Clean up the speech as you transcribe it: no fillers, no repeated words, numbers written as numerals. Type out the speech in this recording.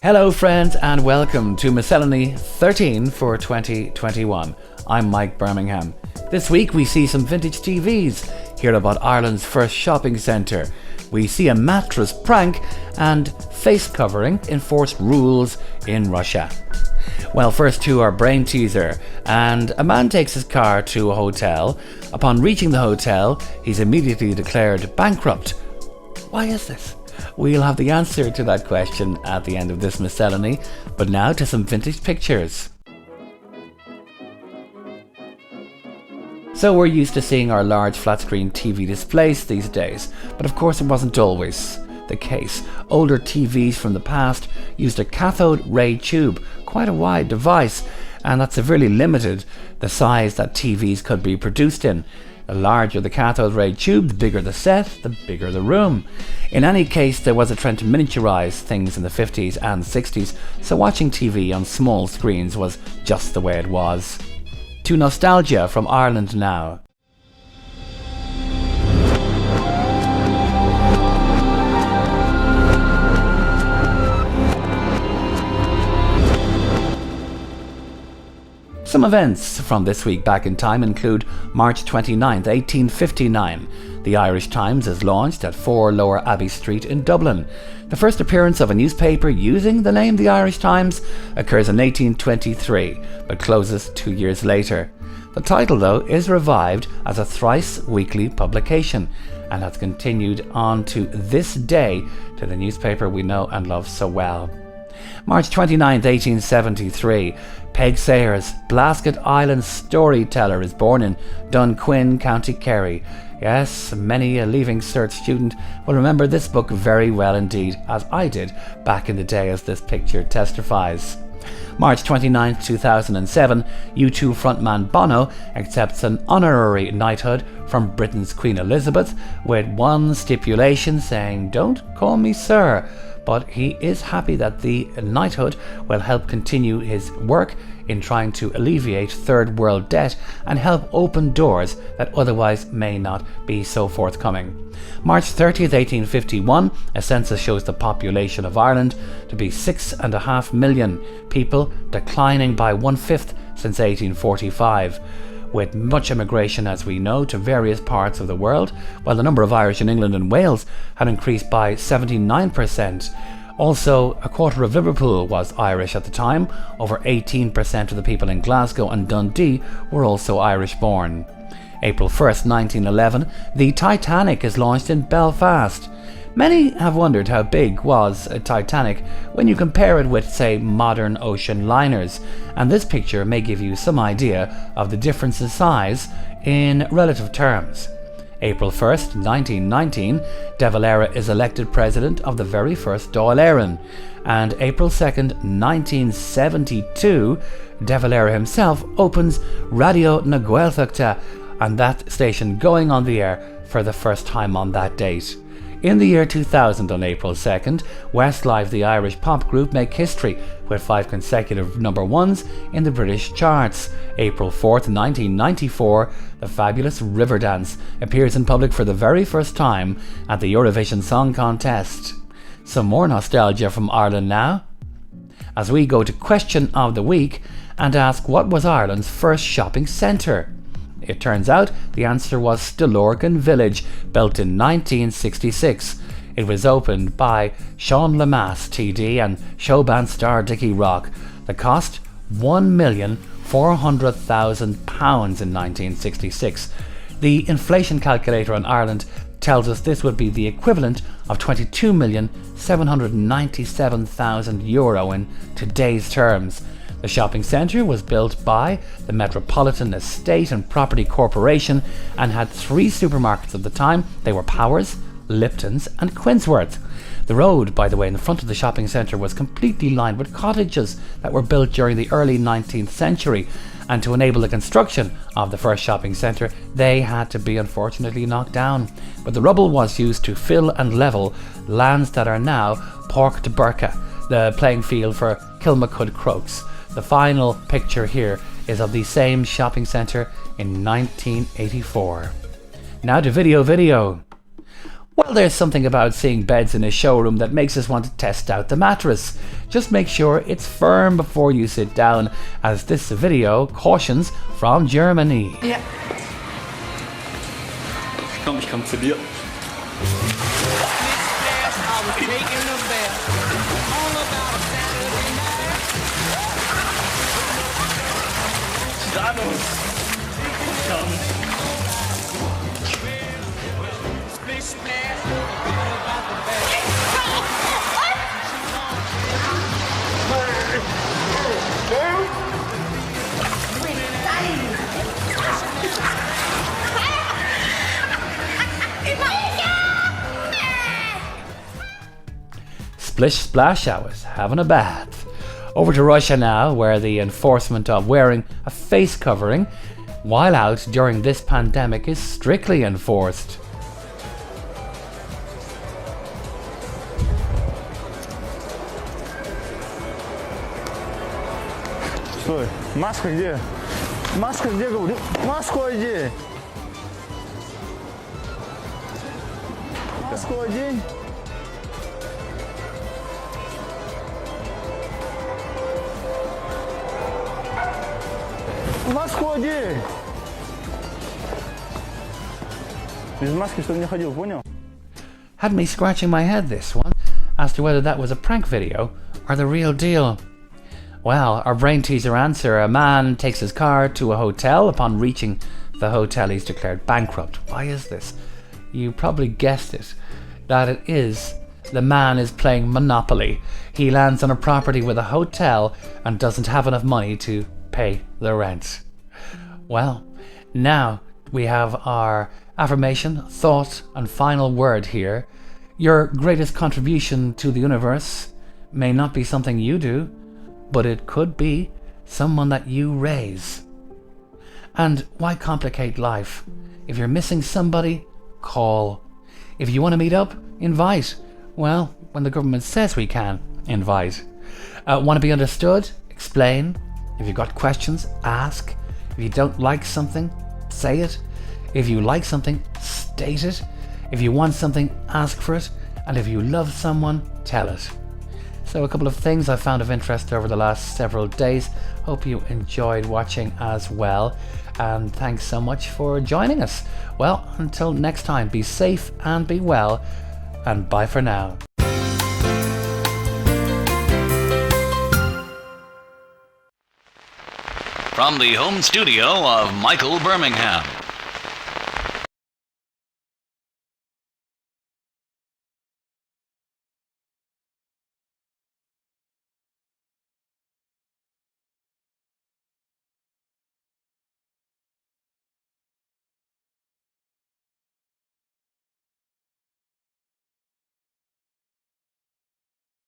Hello friends and welcome to Miscellany 13 for 2021. I'm Mike Bermingham. This week we see some vintage TVs, hear about Ireland's first shopping centre, we see a mattress prank and face covering enforced rules in Russia. Well, first to our brain teaser, and a man takes his car to a hotel. Upon reaching the hotel, he's immediately declared bankrupt. Why is this? We'll have the answer to that question at the end of this Miscellany, but now to some vintage pictures. So we're used to seeing our large flat screen TV displays these days, but of course it wasn't always the case. Older TVs from the past used a cathode ray tube, quite a wide device, and that severely limited the size that TVs could be produced in. The larger the cathode ray tube, the bigger the set, the bigger the room. In any case, there was a trend to miniaturize things in the 50s and 60s, so watching TV on small screens was just the way it was. To nostalgia from Ireland now. Some events from this week back in time include March 29th, 1859. The Irish Times is launched at 4 Lower Abbey Street in Dublin. The first appearance of a newspaper using the name The Irish Times occurs in 1823, but closes 2 years later. The title, though, is revived as a thrice weekly publication and has continued on to this day to the newspaper we know and love so well. March 29, 1873, Peg Sayers, Blasket Island storyteller, is born in Dunquin, County Kerry. Yes, many a Leaving Cert student will remember this book very well indeed, as I did back in the day, as this picture testifies. March 29, 2007, U2 frontman Bono accepts an honorary knighthood from Britain's Queen Elizabeth, with one stipulation saying, "Don't call me sir," but he is happy that the knighthood will help continue his work in trying to alleviate third world debt and help open doors that otherwise may not be so forthcoming. March 30th, 1851, a census shows the population of Ireland to be 6.5 million people, declining by 1/5 since 1845. With much immigration, as we know, to various parts of the world, while the number of Irish in England and Wales had increased by 79%. Also, a quarter of Liverpool was Irish at the time. Over 18% of the people in Glasgow and Dundee were also Irish born. April 1st, 1911, the Titanic is launched in Belfast. Many have wondered how big was a Titanic when you compare it with, say, modern ocean liners, and this picture may give you some idea of the difference in size in relative terms. April 1st, 1919, De Valera is elected president of the very first Dáil Éireann, and April 2nd, 1972, De Valera himself opens Radio na Gaeltachta, and that station going on the air for the first time on that date. In the year 2000, on April 2nd, Westlife, the Irish pop group, make history with 5 consecutive number ones in the British charts. April 4th, 1994, the fabulous Riverdance appears in public for the very first time at the Eurovision Song Contest. Some more nostalgia from Ireland now, as we go to question of the week and ask, what was Ireland's first shopping centre? It turns out the answer was Stillorgan Village, built in 1966. It was opened by Sean Lemass, TD, and show band star Dickie Rock. The cost, £1,400,000 in 1966. The inflation calculator on Ireland tells us this would be the equivalent of €22,797,000 in today's terms. The shopping centre was built by the Metropolitan Estate and Property Corporation and had 3 supermarkets at the time. They were Powers, Lipton's and Quinsworth. The road, by the way, in the front of the shopping centre was completely lined with cottages that were built during the early 19th century, and to enable the construction of the first shopping centre, they had to be unfortunately knocked down. But the rubble was used to fill and level lands that are now Pork de Burka, the playing field for Kilmacud Crokes. The final picture here is of the same shopping centre in 1984. Now to video. Well, there's something about seeing beds in a showroom that makes us want to test out the mattress. Just make sure it's firm before you sit down, as this video cautions from Germany. Ja. Komm, ich komme zu dir. Splish splash, I was having a bath. Over to Russia now, where the enforcement of wearing a face covering while out during this pandemic is strictly enforced. Стой, маска где? Маска где, говорю? Маску одень! Маску одень! Маску одень! Без маски, чтобы не ходил, понял? Had me scratching my head, this one, as to whether that was a prank video or the real deal. Well, our brain teaser answer: a man takes his car to a hotel. Upon reaching the hotel, he's declared bankrupt. Why is this? You probably guessed it, that it is the man is playing Monopoly. He lands on a property with a hotel and doesn't have enough money to pay the rent. Well, now we have our affirmation, thought, and final word here. Your greatest contribution to the universe may not be something you do, but it could be someone that you raise. And why complicate life? If you're missing somebody, call. If you want to meet up, invite. Well, when the government says we can, invite. Want to be understood? Explain. If you've got questions, ask. If you don't like something, say it. If you like something, state it. If you want something, ask for it. And if you love someone, tell it. So a couple of things I found of interest over the last several days. Hope you enjoyed watching as well. And thanks so much for joining us. Well, until next time, be safe and be well. And bye for now. From the home studio of Michael Bermingham,